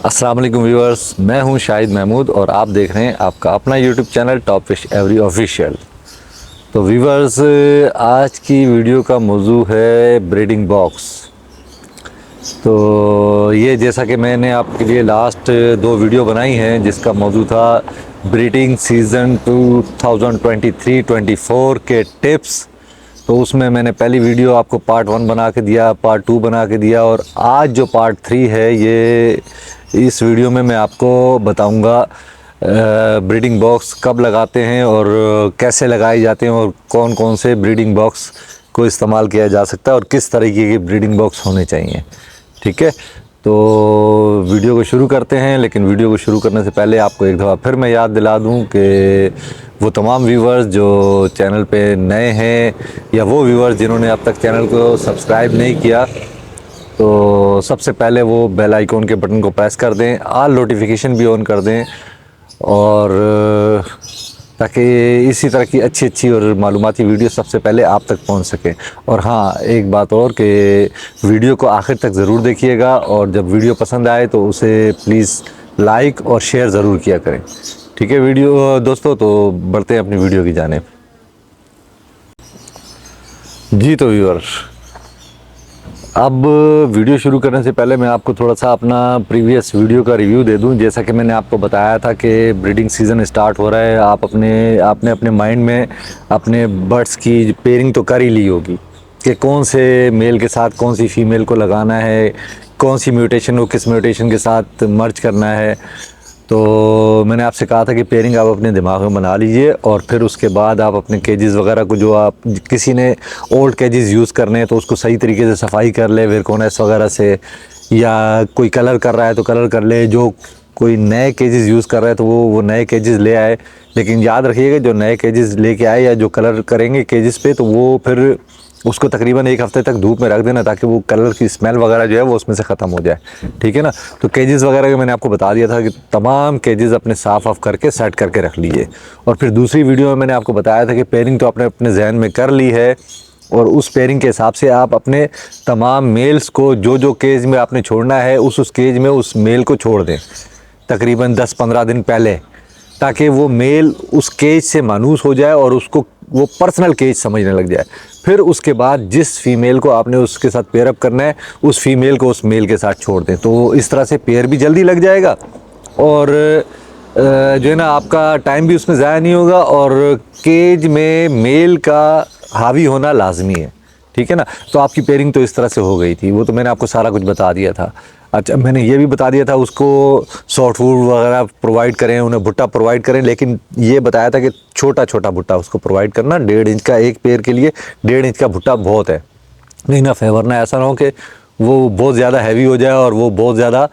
अस्सलाम वालेकुम व्यूअर्स, मैं हूं शाहिद महमूद और आप देख रहे हैं आपका अपना YouTube channel top fish every official. तो व्यूअर्स, आज की वीडियो का मौजू है ब्रीडिंग बॉक्स। तो ये जैसा कि मैंने आपके लिए लास्ट 2 वीडियो बनाई हैं जिसका मौजू था ब्रीडिंग सीज़न 2023-24 के टिप्स। तो उसमें मैंने पहली वीडियो आपको पार्ट 1 बना के दिया, पार्ट 2 बना के दिया और आज जो पार्ट 3 है ये इस वीडियो में मैं आपको बताऊंगा ब्रीडिंग बॉक्स कब लगाते हैं और कैसे लगाए जाते हैं और कौन कौन से ब्रीडिंग बॉक्स को इस्तेमाल किया जा सकता है और किस तरीके के ब्रीडिंग बॉक्स होने चाहिए। ठीक है, तो वीडियो को शुरू करते हैं। लेकिन वीडियो को शुरू करने से पहले आपको एक दफ़ा फिर मैं याद दिला दूं कि वो तमाम व्यूवर्स जो चैनल पे नए हैं या वो व्यूवर्स जिन्होंने अब तक चैनल को सब्सक्राइब नहीं किया, तो सबसे पहले वो बेल आइकॉन के बटन को प्रेस कर दें, ऑल नोटिफिकेशन भी ऑन कर दें और ताकि इसी तरह की अच्छी अच्छी और मालूमाती वीडियो सबसे पहले आप तक पहुंच सके। और हाँ, एक बात और कि वीडियो को आखिर तक ज़रूर देखिएगा और जब वीडियो पसंद आए तो उसे प्लीज़ लाइक और शेयर ज़रूर किया करें। ठीक है वीडियो दोस्तों, तो बढ़ते हैं अपनी वीडियो की जानिब। जी तो व्यूअर्स, अब वीडियो शुरू करने से पहले मैं आपको थोड़ा सा अपना प्रीवियस वीडियो का रिव्यू दे दूं। जैसा कि मैंने आपको बताया था कि ब्रीडिंग सीज़न स्टार्ट हो रहा है, आपने अपने माइंड में अपने बर्ड्स की पेयरिंग तो कर ही ली होगी कि कौन से मेल के साथ कौन सी फीमेल को लगाना है, कौन सी म्यूटेशन को किस म्यूटेशन के साथ मर्ज करना है। तो मैंने आपसे कहा था कि पेयरिंग आप अपने दिमाग में बना लीजिए और फिर उसके बाद आप अपने केजेस वगैरह को, जो आप किसी ने ओल्ड केजेस यूज़ करने हैं तो उसको सही तरीके से सफाई कर ले विरकोनेस वगैरह से, या कोई कलर कर रहा है तो कलर कर ले, जो कोई नए केजेस यूज़ कर रहा है तो वो नए केजेस ले आए। लेकिन याद रखिएगा, जो नए केजेस लेके आए या जो कलर करेंगे केजेस पे तो वो फिर उसको तकरीबन 1 हफ्ते तक धूप में रख देना ताकि वो कलर की स्मेल वगैरह जो है वो उसमें से ख़त्म हो जाए। ठीक है ना। तो केजेस वगैरह का मैंने आपको बता दिया था कि तमाम केजेस अपने साफ़ ऑफ करके सेट करके रख लीजिए। और फिर दूसरी वीडियो में मैंने आपको बताया था कि पेयरिंग तो आपने अपने जहन में कर ली है और उस पेयरिंग के हिसाब से आप अपने तमाम मेल्स को जो केज में आपने छोड़ना है उस केज में उस मेल को छोड़ दें तकरीबन 10-15 दिन पहले, ताकि वो मेल उस केज से मानूस हो जाए और उसको वो पर्सनल केज समझने लग जाए। फिर उसके बाद जिस फीमेल को आपने उसके साथ पेयरअप करना है उस फीमेल को उस मेल के साथ छोड़ दें। तो इस तरह से पेयर भी जल्दी लग जाएगा और जो है ना आपका टाइम भी उसमें ज़ाया नहीं होगा और केज में मेल का हावी होना लाजमी है। ठीक है ना। तो आपकी पेयरिंग तो इस तरह से हो गई थी, वो तो मैंने आपको सारा कुछ बता दिया था। अच्छा, मैंने ये भी बता दिया था उसको सॉफ्ट फूड वगैरह प्रोवाइड करें, उन्हें भुट्टा प्रोवाइड करें, लेकिन ये बताया था कि छोटा छोटा भुट्टा उसको प्रोवाइड करना। 1.5 इंच का एक पेयर के लिए 1.5 इंच का भुट्टा बहुत है। नहीं ना फेवर ना ऐसा ना हो कि वो बहुत ज़्यादा हैवी हो जाए और वो बहुत ज़्यादा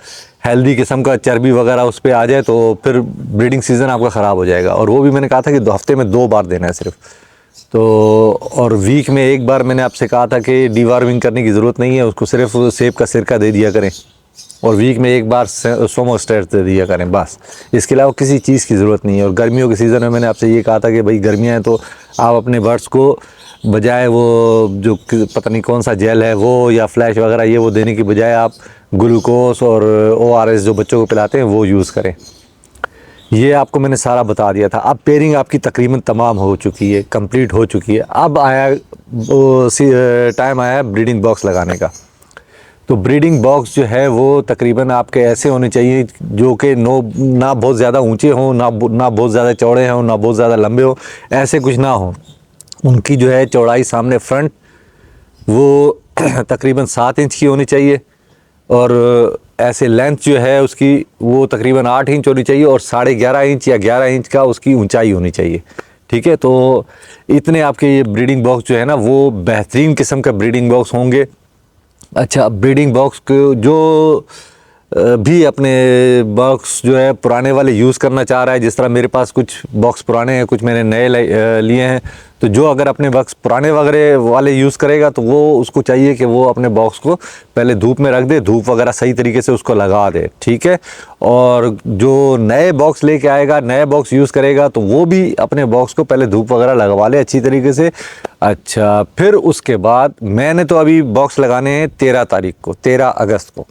हेल्दी किस्म का चर्बी वगैरह उस पर आ जाए तो फिर ब्रीडिंग सीज़न आपका ख़राब हो जाएगा। और वो भी मैंने कहा था कि 2 हफ्ते में 2 बार देना है सिर्फ। तो और वीक में 1 बार मैंने आपसे कहा था कि डीवार्मिंग करने की ज़रूरत नहीं है, उसको सिर्फ सेब का सिरका दे दिया करें और वीक में 1 बार सोमोस्टेट दे दिया करें, बस। इसके अलावा किसी चीज़ की ज़रूरत नहीं है। और गर्मियों के सीज़न में मैंने आपसे ये कहा था कि भाई गर्मियाँ हैं तो आप अपने बर्ड्स को बजाय वो जो पता नहीं कौन सा जेल है वो या फ्लैश वगैरह ये वो देने की बजाय आप ग्लूकोज और ORS जो बच्चों को पिलाते हैं वो यूज़ करें। ये आपको मैंने सारा बता दिया था। अब पेयरिंग आपकी तकरीबन तमाम हो चुकी है, कंप्लीट हो चुकी है। अब आया टाइम आया ब्रीडिंग बॉक्स लगाने का। तो ब्रीडिंग बॉक्स जो है वो तकरीबन आपके ऐसे होने चाहिए जो कि ना बहुत ज़्यादा ऊंचे हों, ना बहुत ज़्यादा चौड़े हों, ना बहुत ज़्यादा लंबे हों, ऐसे कुछ ना हो। उनकी जो है चौड़ाई सामने फ्रंट वो तकरीबन 7 इंच की होनी चाहिए और ऐसे लेंथ जो है उसकी वो तकरीबन 8 इंच होनी चाहिए और 11.5 इंच या 11 इंच का उसकी ऊंचाई होनी चाहिए। ठीक है, तो इतने आपके ये ब्रीडिंग बॉक्स जो है ना वो बेहतरीन किस्म का ब्रीडिंग बॉक्स होंगे। अच्छा, ब्रीडिंग बॉक्स को जो भी अपने बॉक्स जो है पुराने वाले यूज़ करना चाह रहा है, जिस तरह मेरे पास कुछ बॉक्स पुराने हैं, कुछ मैंने नए लिए हैं, तो जो अगर अपने बॉक्स पुराने वगैरह वाले यूज़ करेगा तो वो उसको चाहिए कि वो अपने बॉक्स को पहले धूप में रख दे, धूप वगैरह सही तरीके से उसको लगा दे। ठीक है। और जो नए बॉक्स लेके आएगा, नए बॉक्स यूज़ करेगा तो वो भी अपने बॉक्स को पहले धूप वगैरह लगवा ले अच्छी तरीके से। अच्छा, फिर उसके बाद मैंने तो अभी बॉक्स लगाने हैं 13 तारीख को, 13 अगस्त को।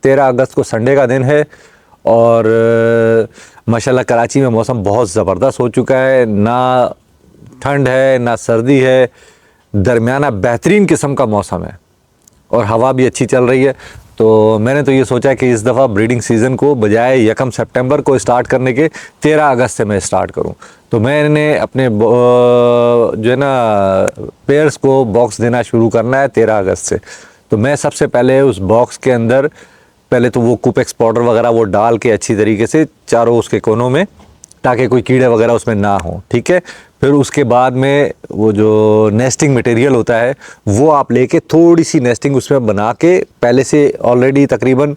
13 अगस्त को संडे का दिन है और माशाल्लाह कराची में मौसम बहुत ज़बरदस्त हो चुका है, ना ठंड है ना सर्दी है, दरमियाना बेहतरीन किस्म का मौसम है और हवा भी अच्छी चल रही है। तो मैंने तो ये सोचा कि इस दफ़ा ब्रीडिंग सीज़न को बजाय 1 सितंबर को स्टार्ट करने के 13 अगस्त से मैं स्टार्ट करूं। तो मैंने अपने जो है ना पेयर्स को बॉक्स देना शुरू करना है 13 अगस्त से। तो मैं सबसे पहले उस बॉक्स के अंदर पहले तो वो कुपेक्स पाउडर वगैरह वो डाल के अच्छी तरीके से चारों उसके कोनों में, ताकि कोई कीड़े वगैरह उसमें ना हो, ठीक है। फिर उसके बाद में वो जो नेस्टिंग मटेरियल होता है वो आप लेके थोड़ी सी नेस्टिंग उसमें बना के पहले से ऑलरेडी तकरीबन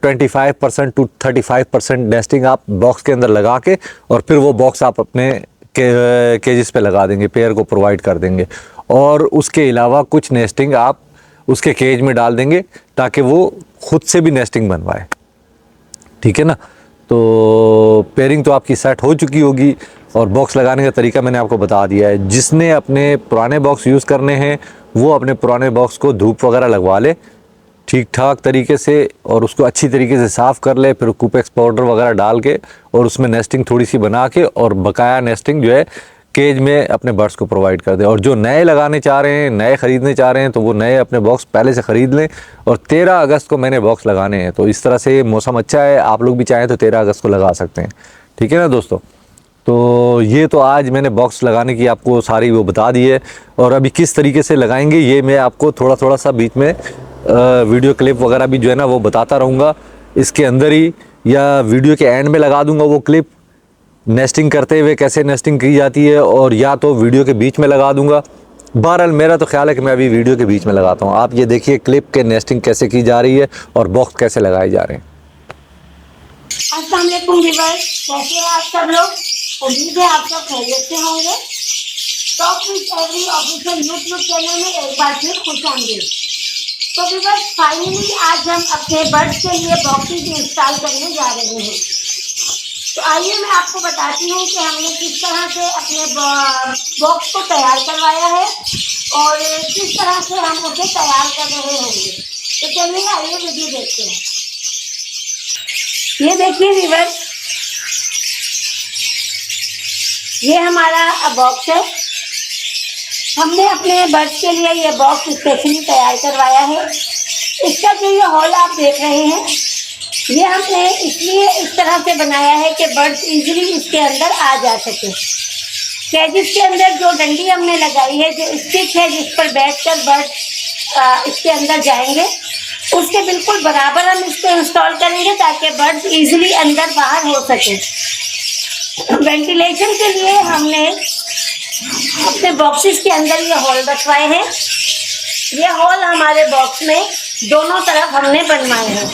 25% टू 35% नेस्टिंग आप बॉक्स के अंदर लगा के और फिर वो बॉक्स आप अपने केजेस पे लगा देंगे, पेयर को प्रोवाइड कर देंगे। और उसके अलावा कुछ नेस्टिंग आप उसके केज में डाल देंगे ताकि वो खुद से भी नेस्टिंग बनवाए, ठीक है ना। तो पेयरिंग तो आपकी सेट हो चुकी होगी और बॉक्स लगाने का तरीका मैंने आपको बता दिया है। जिसने अपने पुराने बॉक्स यूज़ करने हैं वो अपने पुराने बॉक्स को धूप वगैरह लगवा ले ठीक ठाक तरीके से और उसको अच्छी तरीके से साफ़ कर ले, फिर कुपेक्स पाउडर वगैरह डाल के और उसमें नेस्टिंग थोड़ी सी बना के और बकाया नेस्टिंग जो है केज में अपने बर्ड्स को प्रोवाइड कर दें। और जो नए लगाने चाह रहे हैं, नए ख़रीदने चाह रहे हैं, तो वो नए अपने बॉक्स पहले से ख़रीद लें। और 13 अगस्त को मैंने बॉक्स लगाने हैं, तो इस तरह से मौसम अच्छा है, आप लोग भी चाहें तो 13 अगस्त को लगा सकते हैं, ठीक है ना दोस्तों। तो ये तो आज मैंने बॉक्स लगाने की आपको सारी वो बता दी है और अभी किस तरीके से लगाएंगे ये मैं आपको थोड़ा थोड़ा सा बीच में वीडियो क्लिप वगैरह भी जो है ना वो बताता रहूँगा इसके अंदर ही, या वीडियो के एंड में लगा दूँगा वो क्लिप नेस्टिंग करते हुए कैसे नेस्टिंग की जाती है, और या तो वीडियो के बीच में लगा दूँगा। बहरहाल मेरा तो ख्याल है कि मैं अभी वीडियो के बीच में लगाता हूँ। आप ये देखिए क्लिप के नेस्टिंग कैसे की जा रही है और बॉक्स कैसे लगाए जा रहे हैं। अस्सलाम वालेकुम व्यूअर्स, कैसे हैं आप सब लोग? उम्मीद है आप सब खैरियत से होंगे। Talk with every official YouTube channel में एक बार फिर खुशामदीद। तो व्यूअर्स फाइनली आज हम अपने बर्ड्स के लिए बॉक्सेस इंस्टॉल करने जा रहे हैं। तो आइए मैं आपको बताती हूँ कि हमने किस तरह से अपने बॉक्स को तैयार करवाया है और किस तरह से हम उसे तैयार कर रहे होंगे। तो चलिए आइए वीडियो देखते हैं। ये देखिए व्यूअर्स, ये हमारा बॉक्स है। हमने अपने बर्ड्स के लिए ये बॉक्स स्पेशली तैयार करवाया है। इसका जो ये हॉल आप देख रहे हैं ये हमने इसलिए इस तरह से बनाया है कि बर्ड्स इजीली इसके अंदर आ जा सके। केजेस के अंदर जो डंडी हमने लगाई है, जो स्टिक है जिस पर बैठकर बर्ड्स इसके अंदर जाएंगे, उसके बिल्कुल बराबर हम इसको इंस्टॉल करेंगे ताकि बर्ड्स इजीली अंदर बाहर हो सके। वेंटिलेशन के लिए हमने अपने बॉक्सेस के अंदर ये हॉल रखवाए हैं। ये हॉल हमारे बॉक्स में दोनों तरफ हमने बनवाए हैं।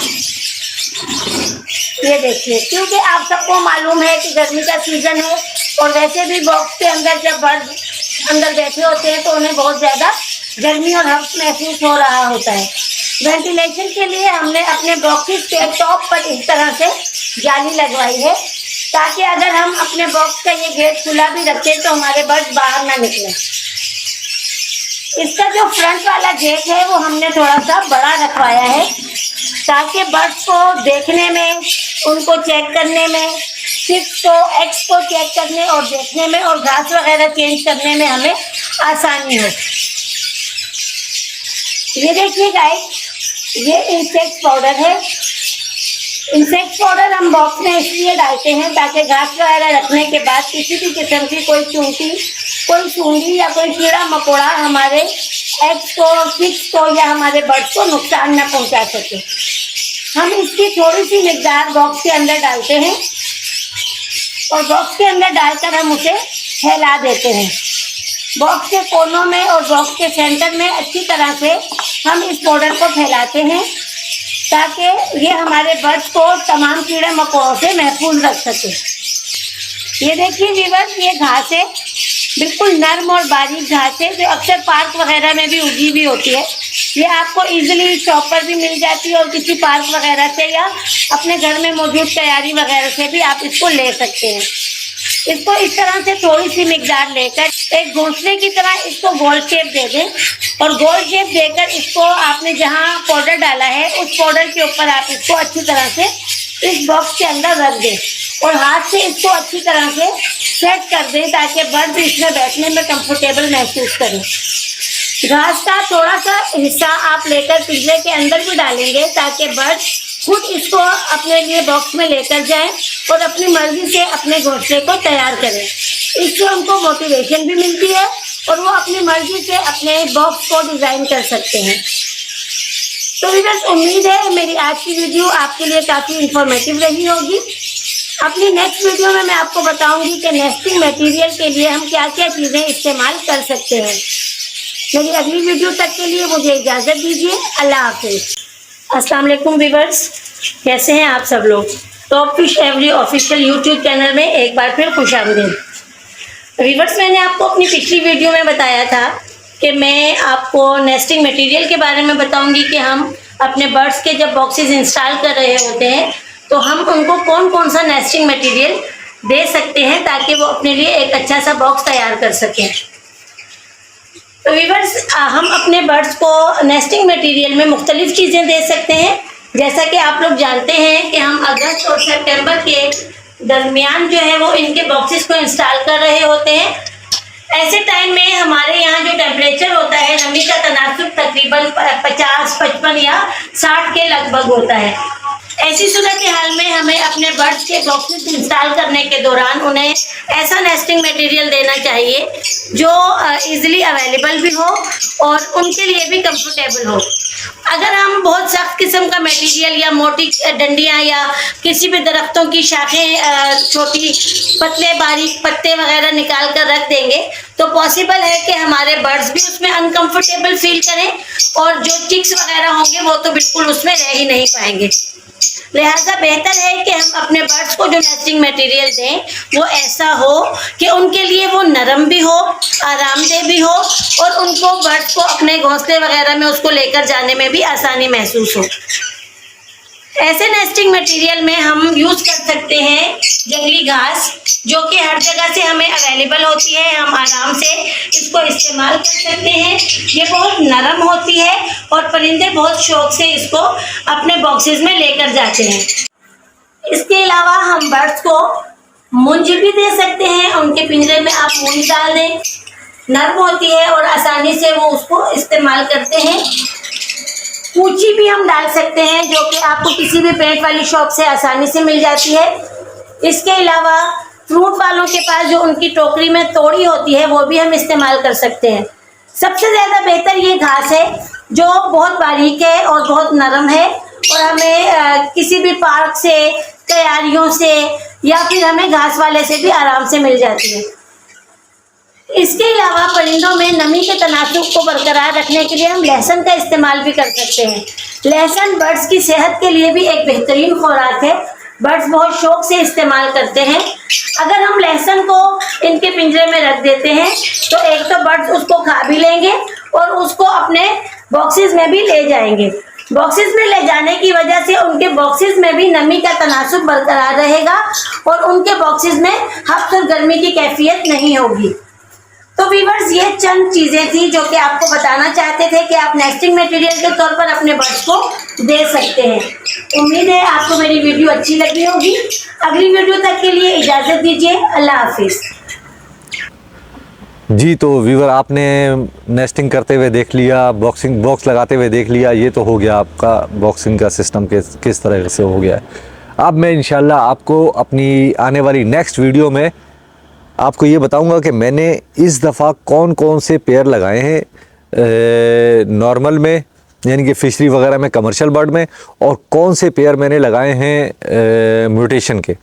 ये देखिए, क्योंकि आप सबको मालूम है कि गर्मी का सीजन है और वैसे भी बॉक्स के अंदर जब बर्ड अंदर बैठे होते हैं तो उन्हें बहुत ज़्यादा गर्मी और हफ्स महसूस हो रहा होता है। वेंटिलेशन के लिए हमने अपने बॉक्सेस के टॉप पर इस तरह से जाली लगवाई है ताकि अगर हम अपने बॉक्स का ये गेट खुला भी रखें तो हमारे बर्ड बाहर ना निकलें। इसका जो फ्रंट वाला गेट है वो हमने थोड़ा सा बड़ा रखवाया है ताकि बर्ड्स को देखने में, उनको चेक करने में, चिप्स को, एग्स को चेक करने और देखने में और घास वगैरह चेंज करने में हमें आसानी हो। ये देखिए गाइस, ये इंसेक्ट पाउडर है। इंसेक्ट पाउडर हम बॉक्स में इसलिए डालते हैं ताकि घास वगैरह रखने के बाद किसी भी किस्म की कोई चूंटी, कोई सूंडी या कोई कीड़ा मकोड़ा हमारे एग्स को, चिक्स को या हमारे बर्ड्स को नुकसान न पहुंचा सके। हम इसकी थोड़ी सी मिकदार बॉक्स के अंदर डालते हैं और बॉक्स के अंदर डालकर हम उसे फैला देते हैं। बॉक्स के कोनों में और बॉक्स के सेंटर में अच्छी तरह से हम इस पाउडर को फैलाते हैं ताकि ये हमारे बर्ड्स को तमाम कीड़े मकोड़ों से महफूज रख सके। ये देखिए व्यूअर्स, ये घास है, बिल्कुल नर्म और बारीक घास है जो अक्सर पार्क वगैरह में भी उगी हुई होती है। ये आपको इजीली शॉप पर भी मिल जाती है और किसी पार्क वगैरह से या अपने घर में मौजूद तैयारी वगैरह से भी आप इसको ले सकते हैं। इसको इस तरह से थोड़ी सी मिकदार लेकर एक घोंसले की तरह इसको गोल शेप दे दें और गोल शेप देकर इसको आपने जहाँ पाउडर डाला है उस पाउडर के ऊपर आप इसको अच्छी तरह से इस बॉक्स के अंदर रख दें और हाथ से इसको अच्छी तरह से सेट कर दें ताकि बर्ड इसमें बैठने में कंफर्टेबल महसूस करें। घास का थोड़ा सा हिस्सा आप लेकर पिंजरे के अंदर भी डालेंगे ताकि बर्ड खुद इसको अपने लिए बॉक्स में लेकर जाएं और अपनी मर्जी से अपने घोंसले को तैयार करें। इससे उनको मोटिवेशन भी मिलती है और वो अपनी मर्जी से अपने बॉक्स को डिज़ाइन कर सकते हैं। तो व्यूअर्स, उम्मीद है मेरी आज की वीडियो आपके लिए काफ़ी इंफॉर्मेटिव रही होगी। अपनी नेक्स्ट वीडियो में मैं आपको बताऊंगी कि नेस्टिंग मटेरियल के लिए हम क्या क्या चीज़ें इस्तेमाल कर सकते हैं। मेरी अगली वीडियो तक के लिए मुझे इजाज़त दीजिए। अल्लाह हाफिज़। अस्सलाम वालेकुम व्यूअर्स, कैसे हैं आप सब लोग। Top fish every official YouTube channel में एक बार फिर खुशामदीद। व्यूअर्स, मैंने आपको अपनी पिछली वीडियो में बताया था कि मैं आपको नेस्टिंग मटेरियल के बारे में बताऊंगी कि हम अपने बर्ड्स के जब बॉक्सेस इंस्टॉल कर रहे होते हैं तो हम उनको कौन कौन सा नेस्टिंग मटेरियल दे सकते हैं ताकि वो अपने लिए एक अच्छा सा बॉक्स तैयार कर सकें। तो व्यूअर्स, हम अपने बर्ड्स को नेस्टिंग मटेरियल में मुख्तलिफ चीज़ें दे सकते हैं। जैसा कि आप लोग जानते हैं कि हम अगस्त और सितंबर के दरमियान जो है वो इनके बॉक्सेस को इंस्टॉल कर रहे होते हैं। ऐसे टाइम में हमारे यहाँ जो टेम्परेचर होता है, नमी का तनासुब तकरीबन 50, 55 या 60 के लगभग होता है। ऐसी सूरत हाल में हमें अपने बर्ड्स के बॉक्सेस इंस्टॉल करने के दौरान उन्हें ऐसा नेस्टिंग मटेरियल देना चाहिए जो इजीली अवेलेबल भी हो और उनके लिए भी कंफर्टेबल हो। अगर हम बहुत सख्त किस्म का मटेरियल या मोटी डंडियां या किसी भी दरख्तों की शाखें छोटी पतले बारीक पत्ते वगैरह निकाल कर रख देंगे तो पॉसिबल है कि हमारे बर्ड्स भी उसमें अनकंफर्टेबल फील करें और जो चिक्स वगैरह होंगे वो तो बिल्कुल उसमें रह ही नहीं पाएंगे। लिहाजा बेहतर है कि हम अपने बर्ड्स को जो नेस्टिंग मटेरियल दें वो ऐसा हो कि उनके लिए वो नरम भी हो, आरामदेह भी हो और उनको बर्ड्स को अपने घोंसले वगैरह में उसको लेकर जाने में भी आसानी महसूस हो। ऐसे नेस्टिंग मटेरियल में हम यूज़ कर सकते हैं जंगली घास, जो कि हर जगह से हमें अवेलेबल होती है। हम आराम से इसको इस्तेमाल कर सकते हैं। ये बहुत नरम होती है और परिंदे बहुत शौक से इसको अपने बॉक्सेस में लेकर जाते हैं। इसके अलावा हम बर्ड्स को मूंज भी दे सकते हैं। उनके पिंजरे में आप मूंज डाल दें, नरम होती है और आसानी से वो उसको इस्तेमाल करते हैं। पूंची भी हम डाल सकते हैं जो कि आपको किसी भी पेंट वाली शॉप से आसानी से मिल जाती है। इसके अलावा फ्रूट वालों के पास जो उनकी टोकरी में तोड़ी होती है वो भी हम इस्तेमाल कर सकते हैं। सबसे ज़्यादा बेहतर ये घास है जो बहुत बारीक है और बहुत नरम है और हमें किसी भी पार्क से, क्यारियों से या फिर हमें घास वाले से भी आराम से मिल जाती है। इसके अलावा परिंदों में नमी के तनासुब को बरकरार रखने के लिए हम लहसुन का इस्तेमाल भी कर सकते हैं। लहसुन बर्ड्स की सेहत के लिए भी एक बेहतरीन खुराक है। बर्ड्स बहुत शौक से इस्तेमाल करते हैं। अगर हम लहसुन को इनके पिंजरे में रख देते हैं तो एक तो बर्ड्स उसको खा भी लेंगे और उसको अपने बॉक्सेस में भी ले जाएंगे। बॉक्सेस में ले जाने की वजह से उनके बॉक्सेस में भी नमी का तनासुब बरकरार रहेगा और उनके बॉक्सेस में हफ्त और गर्मी की कैफियत नहीं होगी। तो व्यूअर्स, ये चंद चीज़ें थी जो कि आपको बताना चाहते थे कि आप नेस्टिंग मटेरियल के तौर पर अपने बर्ड्स को दे सकते हैं। उम्मीद है आपको मेरी वीडियो अच्छी लगी होगी। अगली वीडियो तक के लिए इजाज़त दीजिए। अल्लाह हाफिज़। जी, तो व्यूअर, आपने नेस्टिंग करते हुए देख लिया, बॉक्स लगाते हुए देख लिया। ये तो हो गया आपका बॉक्सिंग का सिस्टम किस तरह से हो गया है। अब मैं इंशाल्लाह आपको अपनी आने वाली नेक्स्ट वीडियो में आपको ये बताऊंगा कि मैंने इस दफ़ा कौन कौन से पेयर लगाए हैं नॉर्मल में, यानी कि फिशरी वगैरह में, कमर्शियल बर्ड में, और कौन से पेयर मैंने लगाए हैं म्यूटेशन के।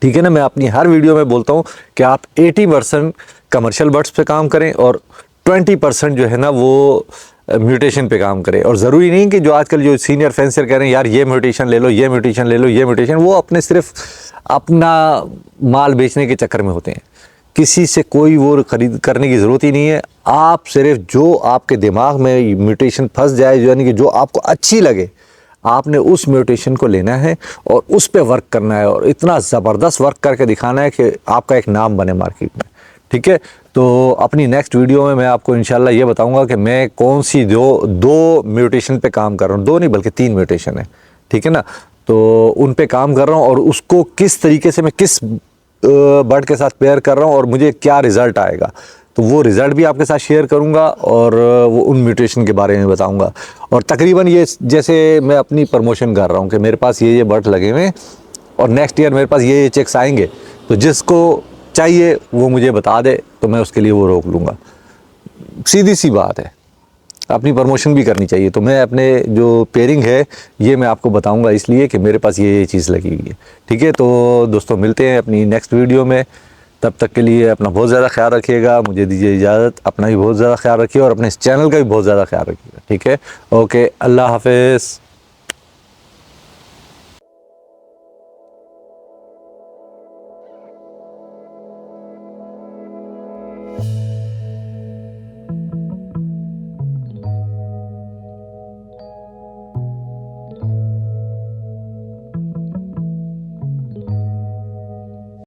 ठीक है ना। मैं अपनी हर वीडियो में बोलता हूँ कि आप 80% कमर्शियल बर्ड्स पे काम करें और 20% जो है ना वो म्यूटेशन पे काम करें। और ज़रूरी नहीं कि जो आजकल जो सीनियर फेंसर कह रहे हैं यार ये म्यूटेशन ले लो, ये म्यूटेशन ले लो, ये म्यूटेशन, वो अपने सिर्फ अपना माल बेचने के चक्कर में होते हैं। किसी से कोई वो खरीद करने की ज़रूरत ही नहीं है। आप सिर्फ जो आपके दिमाग में म्यूटेशन फंस जाए, यानी कि जो आपको अच्छी लगे, आपने उस म्यूटेशन को लेना है और उस पे वर्क करना है और इतना ज़बरदस्त वर्क करके दिखाना है कि आपका एक नाम बने मार्केट में। ठीक है। तो अपनी नेक्स्ट वीडियो में मैं आपको इंशाल्लाह ये बताऊंगा कि मैं कौन सी दो म्यूटेशन पे काम कर रहा हूँ, 2 नहीं बल्कि 3 म्यूटेशन है, ठीक है ना। तो उन पे काम कर रहा हूँ और उसको किस तरीके से मैं किस बर्ड के साथ पेयर कर रहा हूँ और मुझे क्या रिज़ल्ट आएगा, तो वो रिज़ल्ट भी आपके साथ शेयर करूँगा और वो उन म्यूटेशन के बारे में बताऊँगा। और तकरीबन ये जैसे मैं अपनी प्रमोशन कर रहा हूँ कि मेरे पास ये बर्ड लगे हुए हैं और नेक्स्ट ईयर मेरे पास ये चेक्स आएंगे, तो जिसको चाहिए वो मुझे बता दे तो मैं उसके लिए वो रोक लूँगा। सीधी सी बात है, अपनी प्रमोशन भी करनी चाहिए। तो मैं अपने जो पेयरिंग है ये मैं आपको बताऊंगा इसलिए कि मेरे पास ये चीज़ लगी हुई है, ठीक है। तो दोस्तों मिलते हैं अपनी नेक्स्ट वीडियो में, तब तक के लिए अपना बहुत ज़्यादा ख्याल रखिएगा, मुझे दीजिए इजाज़त, अपना भी बहुत ज़्यादा ख्याल रखिए और अपने इस चैनल का भी बहुत ज़्यादा ख्याल रखिएगा, ठीक है। ओके, अल्लाह हाफिज़।